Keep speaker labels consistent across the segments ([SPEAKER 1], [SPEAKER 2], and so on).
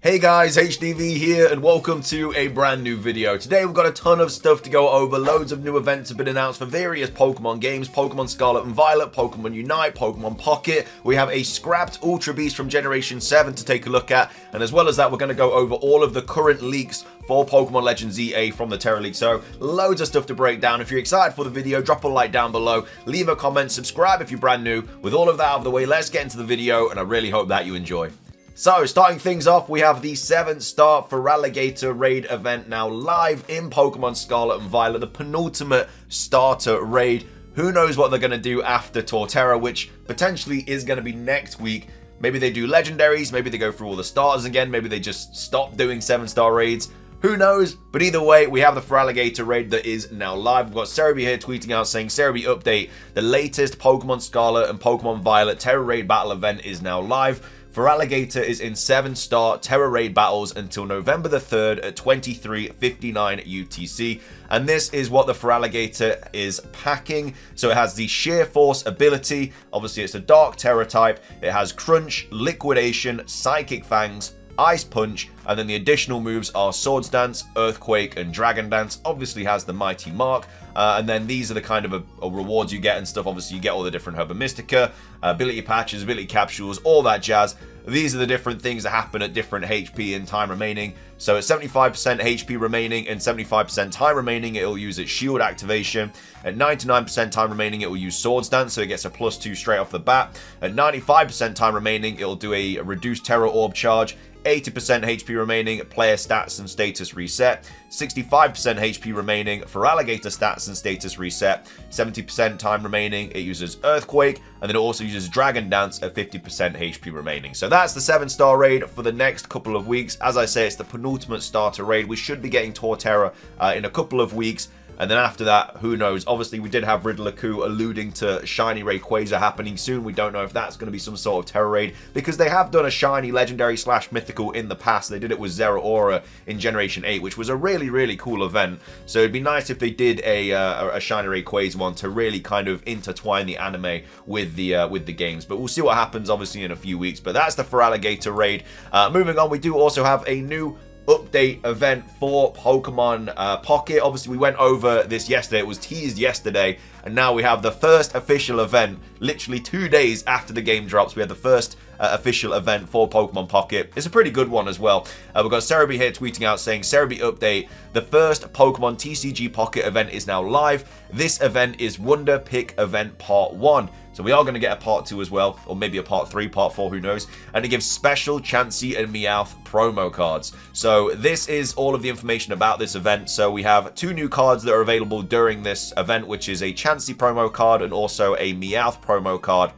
[SPEAKER 1] Hey guys, HDV here and welcome to a brand new video. Today we've got a ton of stuff to go over. Loads of new events have been announced for various Pokemon games. Pokemon Scarlet and Violet, Pokemon Unite, Pokemon Pocket. We have a scrapped Ultra Beast from Generation 7 to take a look at. And as well as that, we're going to go over all of the current leaks for Pokemon Legends EA from the Terra League. So loads of stuff to break down. If you're excited for the video, drop a like down below. Leave a comment, subscribe if you're brand new. With all of that out of the way, let's get into the video and I really hope that you enjoy. So, starting things off, we have the 7-star Feraligatr raid event now live in Pokemon Scarlet and Violet, the penultimate starter raid. Who knows what they're going to do after Torterra, which potentially is going to be next week. Maybe they do legendaries, maybe they go through all the starters again, maybe they just stop doing 7-star raids. Who knows? But either way, we have the Feraligatr raid that is now live. We've got Cerebi here tweeting out saying, Cerebi update, the latest Pokemon Scarlet and Pokemon Violet Terra Raid Battle event is now live. Feraligatr is in 7-star Terra Raid battles until November the 3rd at 23:59 UTC. And this is what the Feraligatr is packing. So it has the Sheer Force ability. Obviously, it's a Dark Terra type. It has Crunch, Liquidation, Psychic Fangs, Ice Punch, and then the additional moves are Swords Dance, Earthquake, and Dragon Dance. Obviously has the Mighty Mark, and then these are the kind of rewards you get and stuff. Obviously you get all the different Herba Mystica, ability patches, ability capsules, all that jazz. These are the different things that happen at different HP and time remaining. So at 75% HP remaining and 75% time remaining, it'll use its shield activation. At 99% time remaining, it will use Swords Dance, so it gets a +2 straight off the bat. At 95% time remaining, it'll do a reduced Terra Orb charge. 80% HP remaining, player stats and status reset. 65% HP remaining, Feraligatr stats and status reset. 70% time remaining, it uses Earthquake, and then it also uses Dragon Dance at 50% HP remaining. So that's the 7-star raid for the next couple of weeks. As I say, it's the penultimate starter raid. We should be getting Torterra in a couple of weeks. And then after that, who knows? Obviously, we did have Riddler-Coup alluding to Shiny Rayquaza happening soon. We don't know if that's going to be some sort of Terra Raid, because they have done a Shiny Legendary / Mythical in the past. They did it with Zeraora in Generation 8, which was a really, really cool event. So it'd be nice if they did a Shiny Rayquaza one to really kind of intertwine the anime with the games. But we'll see what happens, obviously, in a few weeks. But that's the Feraligatr Raid. Moving on, we do also have a new update event for Pokemon Pocket. Obviously, we went over this yesterday. It was teased yesterday, and now we have the first official event. Literally 2 days after the game drops, we had the first official event for Pokemon Pocket. It's a pretty good one as well. We've got Cerebi here tweeting out saying, Cerebi update, the first Pokemon TCG Pocket event is now live. This event is Wonder Pick Event Part 1. So we are going to get a Part 2 as well, or maybe a Part 3, Part 4, who knows. And it gives special Chansey and Meowth promo cards. So this is all of the information about this event. So we have 2 new cards that are available during this event, which is a Chansey promo card and also a Meowth promo card.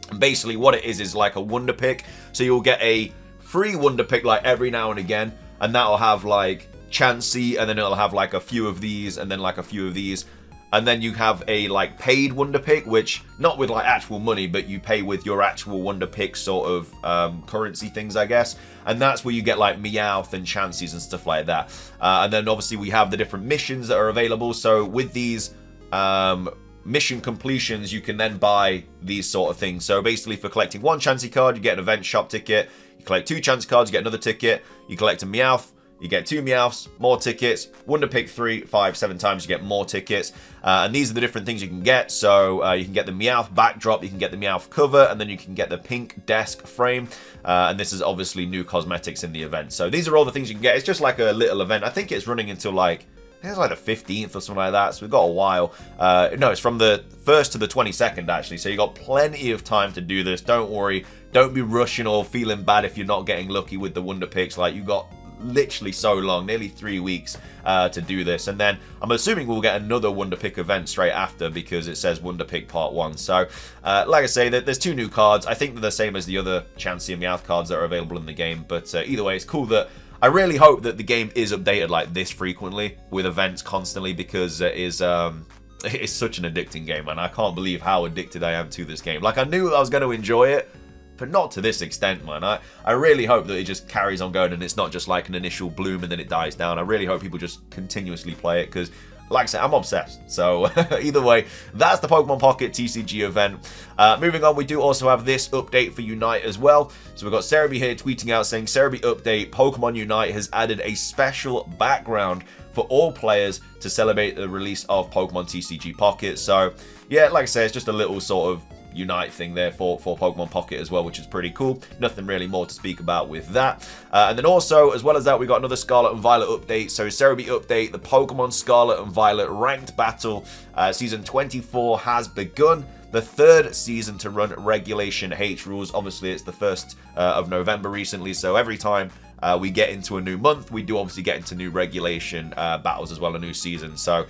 [SPEAKER 1] And basically what it is like a Wonder Pick. So you'll get a free Wonder Pick like every now and again, and that'll have like Chansey, and then it'll have like a few of these, and then like a few of these. And then you have a like paid Wonder Pick, which not with like actual money, but you pay with your actual Wonder Pick sort of currency things, I guess. And that's where you get like Meowth and Chanseys and stuff like that. And then obviously we have the different missions that are available. So with these mission completions, you can then buy these sort of things. So basically for collecting 1 Chansey card, you get an event shop ticket. You collect 2 Chansey cards, you get another ticket. You collect a Meowth, you get 2 Meowths, more tickets. Wonder Pick 3, 5, 7 times, you get more tickets. And these are the different things you can get. So you can get the Meowth backdrop, you can get the Meowth cover, and then you can get the pink desk frame. And this is obviously new cosmetics in the event. So these are all the things you can get. It's just like a little event. I think it's running until like, I think it's like the 15th or something like that, so we've got a while. No, it's from the 1st to the 22nd, actually, so you've got plenty of time to do this. Don't worry. Don't be rushing or feeling bad if you're not getting lucky with the Wonder Picks. Like, you've got literally so long, nearly 3 weeks to do this. And then I'm assuming we'll get another Wonder Pick event straight after, because it says Wonder Pick Part 1. So, like I say, there's 2 new cards. I think they're the same as the other Chansey and Meowth cards that are available in the game, but either way, it's cool that I really hope that the game is updated like this frequently with events constantly, because it is it's such an addicting game, and I can't believe how addicted I am to this game. Like, I knew I was going to enjoy it, but not to this extent, man. I really hope that it just carries on going and it's not just like an initial bloom and then it dies down. I really hope people just continuously play it, because like I said, I'm obsessed. So either way, that's the Pokemon Pocket TCG event. Moving on, we do also have this update for Unite as well. So we've got Cerebi here tweeting out saying, Cerebi update, Pokemon Unite has added a special background for all players to celebrate the release of Pokemon TCG Pocket. So yeah, like I say, it's just a little sort of Unite thing there for Pokemon Pocket as well, which is pretty cool. Nothing really more to speak about with that. And then also, as well as that, we got another Scarlet and Violet update. So Cerebi update, the Pokemon Scarlet and Violet ranked battle season 24 has begun. The third season to run Regulation H rules. Obviously, it's the 1st of November recently, so every time we get into a new month, we do obviously get into new regulation battles as well, a new season. So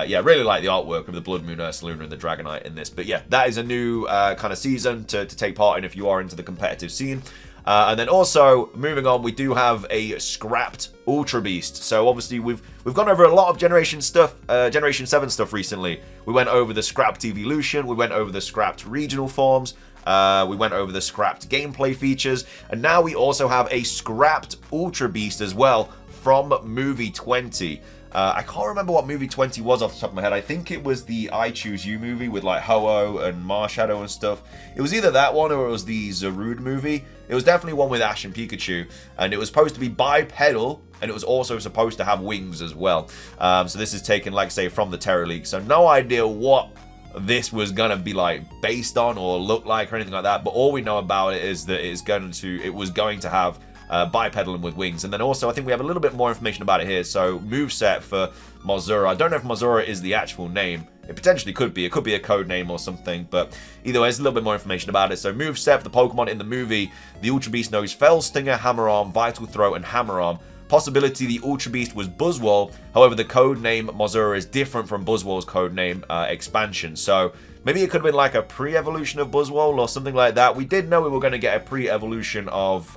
[SPEAKER 1] yeah, really like the artwork of the Blood Moon, Ursaluna, and the Dragonite in this. But yeah, that is a new kind of season to take part in if you are into the competitive scene. And then also, moving on, we do have a scrapped Ultra Beast. So obviously we've gone over a lot of Generation 7 stuff recently. We went over the scrapped evolution, we went over the scrapped regional forms, we went over the scrapped gameplay features, and now we also have a scrapped Ultra Beast as well from Movie 20. I can't remember what Movie 20 was off the top of my head. I think it was the I Choose You movie with like Ho-Oh and Marshadow and stuff. It was either that one or it was the Zarude movie. It was definitely one with Ash and Pikachu, and it was supposed to be bipedal, and it was also supposed to have wings as well. So this is taken, like I say, from the Terra League. So no idea what this was gonna be like based on or look like or anything like that. But all we know about it is that it was going to have bipedaling with wings. And then also, I think we have a little bit more information about it here. So, moveset for Mozura. I don't know if Mozura is the actual name. It potentially could be. It could be a code name or something. But either way, there's a little bit more information about it. So, moveset for the Pokemon in the movie. The Ultra Beast knows Fell, Stinger, Hammer Arm, Vital Throw, and Hammer Arm. Possibility the Ultra Beast was Buzzwole. However, the code name Mozura is different from Buzzwole's code name Expansion. So, maybe it could have been like a pre-evolution of Buzzwole or something like that. We did know we were going to get a pre-evolution of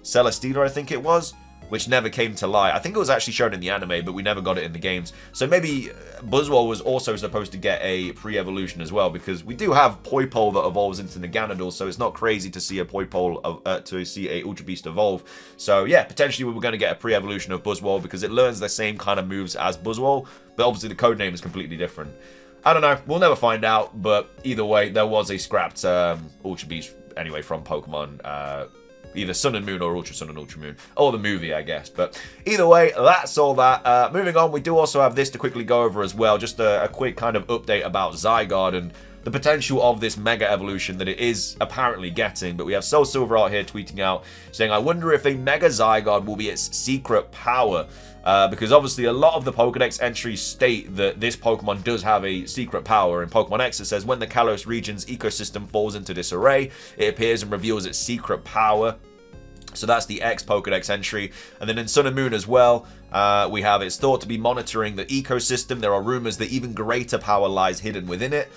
[SPEAKER 1] Celesteela, I think it was, which never came to light. I think it was actually shown in the anime, but we never got it in the games. So maybe Buzzwole was also supposed to get a pre-evolution as well, because we do have Poipole that evolves into Naganadel, so it's not crazy to see a Poipole, to see a Ultra Beast evolve. So yeah, potentially we were going to get a pre-evolution of Buzzwole because it learns the same kind of moves as Buzzwole, but obviously the code name is completely different. I don't know, we'll never find out, but either way, there was a scrapped Ultra Beast anyway from Pokemon, either Sun and Moon or Ultra Sun and Ultra Moon, or the movie, I guess. But either way, that's all that. Moving on, we do also have this to quickly go over as well, just a quick kind of update about Zygarde and the potential of this Mega Evolution that it is apparently getting. But we have Soul Silver out here tweeting out, saying, I wonder if a Mega Zygarde will be its secret power. Because obviously a lot of the Pokedex entries state that this Pokemon does have a secret power. In Pokemon X it says, when the Kalos region's ecosystem falls into disarray, it appears and reveals its secret power. So that's the X Pokedex entry. And then in Sun and Moon as well, we have it's thought to be monitoring the ecosystem. There are rumors that even greater power lies hidden within it.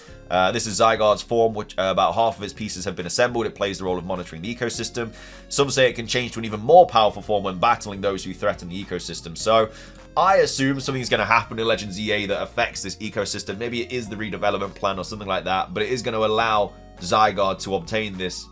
[SPEAKER 1] This is Zygarde's form, which about half of its pieces have been assembled. It plays the role of monitoring the ecosystem. Some say it can change to an even more powerful form when battling those who threaten the ecosystem. So I assume something's going to happen in Legends EA that affects this ecosystem. Maybe it is the redevelopment plan or something like that, but it is going to allow Zygarde to obtain this,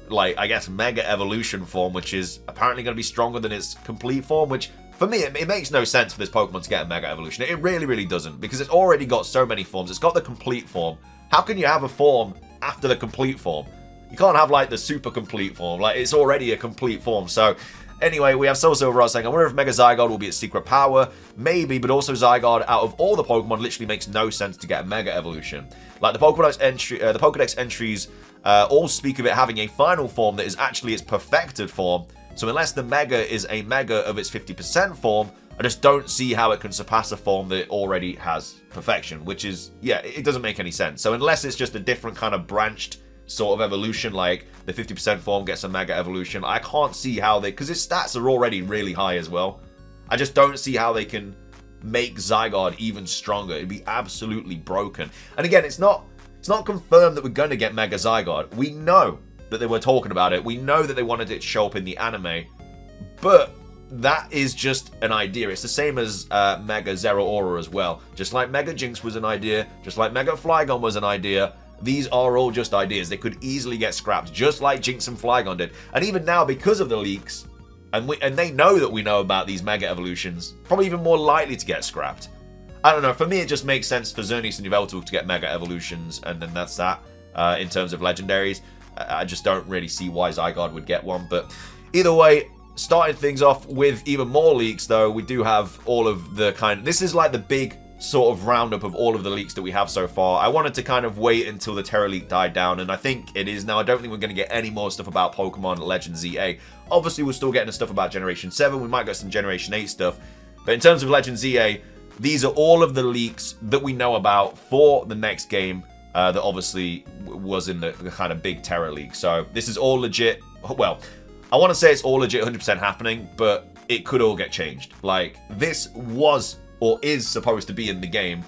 [SPEAKER 1] like, I guess, Mega Evolution form, which is apparently going to be stronger than its complete form, which, for me, it makes no sense for this Pokemon to get a Mega Evolution. It really, really doesn't, because it's already got so many forms. It's got the complete form. How can you have a form after the complete form? You can't have, like, the super complete form. Like, it's already a complete form. So, anyway, we have Soul Silver saying, I wonder if Mega Zygarde will be its secret power. Maybe, but also Zygarde, out of all the Pokemon, literally makes no sense to get a Mega Evolution. Like, the Pokedex entries all speak of it having a final form that is actually its perfected form. So unless the Mega is a Mega of its 50% form, I just don't see how it can surpass a form that already has perfection, which is, yeah, it doesn't make any sense. So unless it's just a different kind of branched sort of evolution, like the 50% form gets a Mega Evolution, I can't see how they, because its stats are already really high as well. I just don't see how they can make Zygarde even stronger. It'd be absolutely broken. And again, it's not confirmed that we're going to get Mega Zygarde. We know that they were talking about it. We know that they wanted it to show up in the anime. But that is just an idea. It's the same as Mega Zeraora as well. Just like Mega Jinx was an idea, just like Mega Flygon was an idea, these are all just ideas. They could easily get scrapped, just like Jinx and Flygon did. And even now, because of the leaks, and they know that we know about these Mega Evolutions, probably even more likely to get scrapped. I don't know. For me, it just makes sense for Xerneas and Yveltal to get Mega Evolutions, and then that's that in terms of legendaries. I just don't really see why Zygarde would get one. But either way, starting things off with even more leaks, though, we do have all of the this is like the big sort of roundup of all of the leaks that we have so far. I wanted to kind of wait until the Terra leak died down, and I think it is now. I don't think we're going to get any more stuff about Pokemon Legends ZA. Obviously, we're still getting the stuff about Generation 7. We might get some Generation 8 stuff. But in terms of Legends ZA, these are all of the leaks that we know about for the next game that obviously was in the kind of big Terra leak. So this is all legit. Well, I want to say it's all legit 100% happening, but it could all get changed. Like, this was or is supposed to be in the game,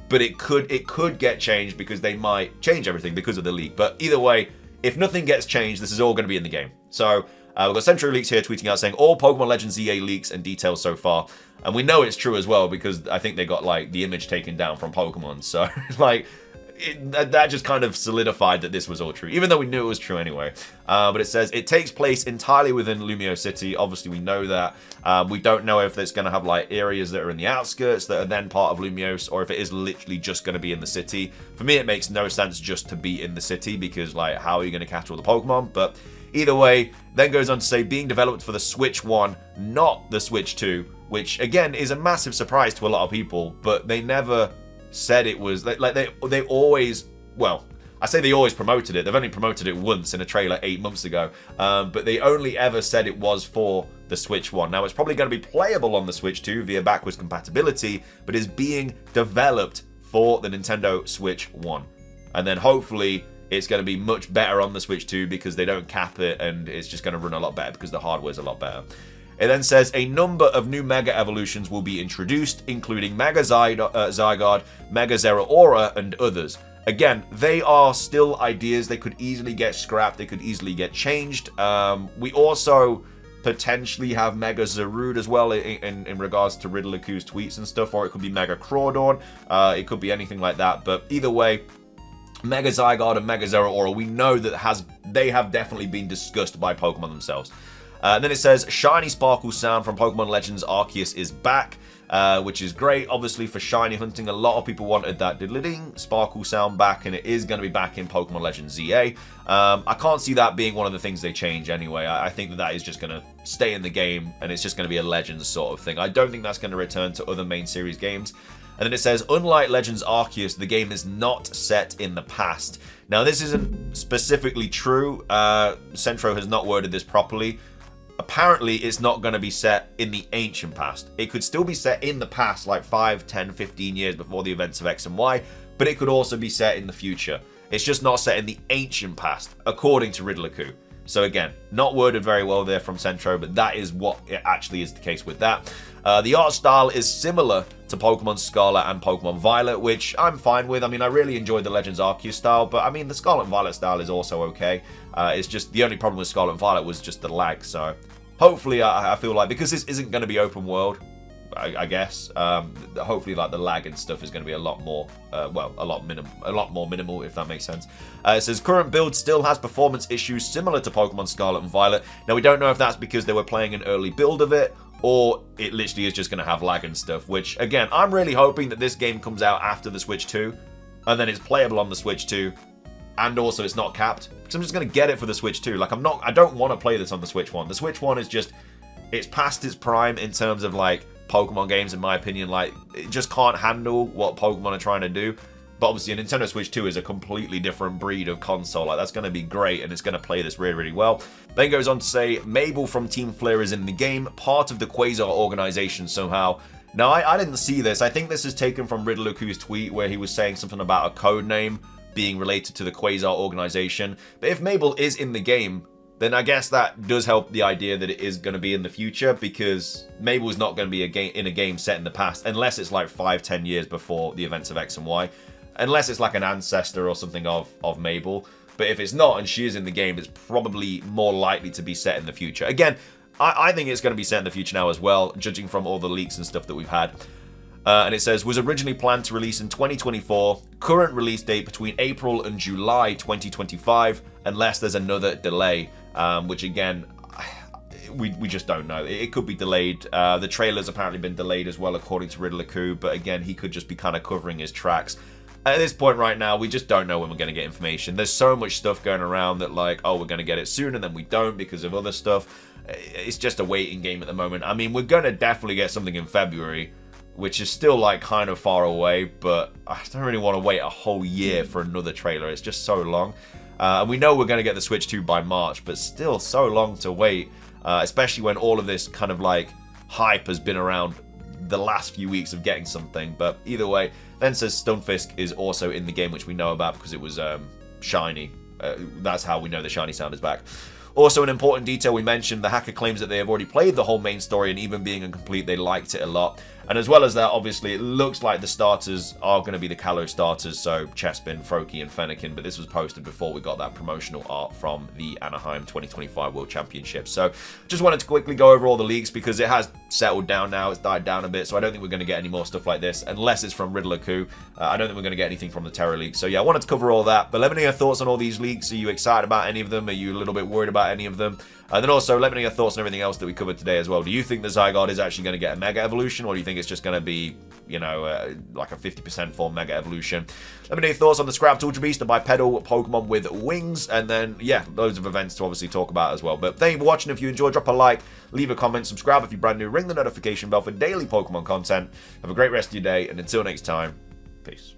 [SPEAKER 1] but it could get changed because they might change everything because of the leak. But either way, if nothing gets changed, this is all going to be in the game. So we've got Centro Leaks here tweeting out saying all Pokemon Legends ZA leaks and details so far. And we know it's true as well because I think they got like the image taken down from Pokemon. So like that just kind of solidified that this was all true, even though we knew it was true anyway. But it says it takes place entirely within Lumiose City. Obviously, we know that. We don't know if it's going to have like areas that are in the outskirts that are then part of Lumiose, or if it is literally just going to be in the city. For me, it makes no sense just to be in the city because like, how are you going to catch all the Pokemon? But either way, then goes on to say being developed for the Switch 1, not the Switch 2, which again is a massive surprise to a lot of people. But they never said it was like they always, well, I say they always promoted it. They've only promoted it once in a trailer 8 months ago, but they only ever said it was for the Switch 1. Now, it's probably going to be playable on the Switch 2 via backwards compatibility, but is being developed for the Nintendo Switch 1. And then hopefully it's going to be much better on the Switch 2 because they don't cap it, and it's just going to run a lot better because the hardware's a lot better. It then says a number of new Mega Evolutions will be introduced, including Mega Zygarde, Mega Zeraora, and others. Again, they are still ideas. They could easily get scrapped. They could easily get changed. We also potentially have Mega Zarude as well in regards to Riddler-Q's tweets and stuff, or it could be Mega Crawdon. It could be anything like that. But either way, Mega Zygarde and Mega Zeraora, we know that they have definitely been discussed by Pokemon themselves. Then it says, Shiny Sparkle sound from Pokemon Legends Arceus is back, which is great. Obviously, for Shiny hunting, a lot of people wanted that diddly-ding Sparkle sound back, and it is going to be back in Pokemon Legends ZA. I can't see that being one of the things they change anyway. I think that is just going to stay in the game, and it's just going to be a Legends sort of thing. I don't think that's going to return to other main series games. And then it says, unlike Legends Arceus, the game is not set in the past. Now, this isn't specifically true. Centro has not worded this properly. Apparently, it's not going to be set in the ancient past. It could still be set in the past, like 5, 10, 15 years before the events of X and Y, but it could also be set in the future. It's just not set in the ancient past, according to Riddler-Q. So again, not worded very well there from Centro, but that is what it actually is the case with that. The art style is similar to Pokemon Scarlet and Pokemon Violet, which I'm fine with. I mean, I really enjoyed the Legends Arceus style, but I mean, the Scarlet and Violet style is also okay. It's just the only problem with Scarlet and Violet was just the lag. So hopefully, I feel like, because this isn't going to be open world, I guess, hopefully like the lag and stuff is going to be a lot more, well, a lot more minimal, if that makes sense. It says current build still has performance issues similar to Pokemon Scarlet and Violet. Now, we don't know if that's because they were playing an early build of it, or it literally is just going to have lag and stuff, which, again, I'm really hoping that this game comes out after the Switch 2, and then it's playable on the Switch 2, and also it's not capped, because I'm just going to get it for the Switch 2. Like, I don't want to play this on the Switch 1. The Switch 1 is just, it's past its prime in terms of, like, Pokemon games, in my opinion. Like, it just can't handle what Pokemon are trying to do. But obviously, a Nintendo Switch 2 is a completely different breed of console. Like, that's going to be great, and it's going to play this really, really well. Then goes on to say, Mabel from Team Flare is in the game, part of the Quasar organization somehow. Now, I didn't see this. I think this is taken from Riddler-Q's tweet, where he was saying something about a code name being related to the Quasar organization. But if Mabel is in the game, then I guess that does help the idea that it is going to be in the future, because Mabel is not going to be in a game set in the past, unless it's like 5, 10 years before the events of X and Y. Unless it's like an ancestor or something of Mabel. But if it's not and she is in the game, it's probably more likely to be set in the future. Again, I think it's going to be set in the future now as well, judging from all the leaks and stuff that we've had. And it says, was originally planned to release in 2024, current release date between April and July 2025, unless there's another delay. Which again, we just don't know. It could be delayed. The trailer's apparently been delayed as well, according to Riddler, but again, he could just be kind of covering his tracks. At this point right now, we just don't know when we're going to get information. There's so much stuff going around that, like, oh, we're going to get it soon, and then we don't because of other stuff. It's just a waiting game at the moment. I mean, we're going to definitely get something in February, which is still, like, kind of far away, but I don't really want to wait a whole year for another trailer. It's just so long. And we know we're going to get the Switch 2 by March, but still so long to wait, especially when all of this kind of, like, hype has been around the last few weeks of getting something. But either way, then says Stunfisk is also in the game, which we know about because it was shiny. That's how we know the shiny sound is back. Also, an important detail we mentioned, the hacker claims that they have already played the whole main story, and even being incomplete, they liked it a lot. And as well as that, obviously, it looks like the starters are going to be the Kalos starters, so Chespin, Froakie, and Fennekin, but this was posted before we got that promotional art from the Anaheim 2025 World Championship. So, just wanted to quickly go over all the leaks, because it has settled down now, it's died down a bit, so I don't think we're going to get any more stuff like this, unless it's from Riddler Coup. I don't think we're going to get anything from the Terror leak. So yeah, I wanted to cover all that, but let me know your thoughts on all these leaks. Are you excited about any of them? Are you a little bit worried about any of them? And then also, let me know your thoughts on everything else that we covered today as well. Do you think the Zygarde is actually going to get a Mega Evolution, or do you think it's just going to be, you know, like a 50% full Mega Evolution? Let me know your thoughts on the Scrapped Ultra Beast, the bipedal Pokemon with wings, and then, yeah, loads of events to obviously talk about as well. But thank you for watching. If you enjoyed, drop a like, leave a comment, subscribe if you're brand new, ring the notification bell for daily Pokemon content. Have a great rest of your day, and until next time, peace.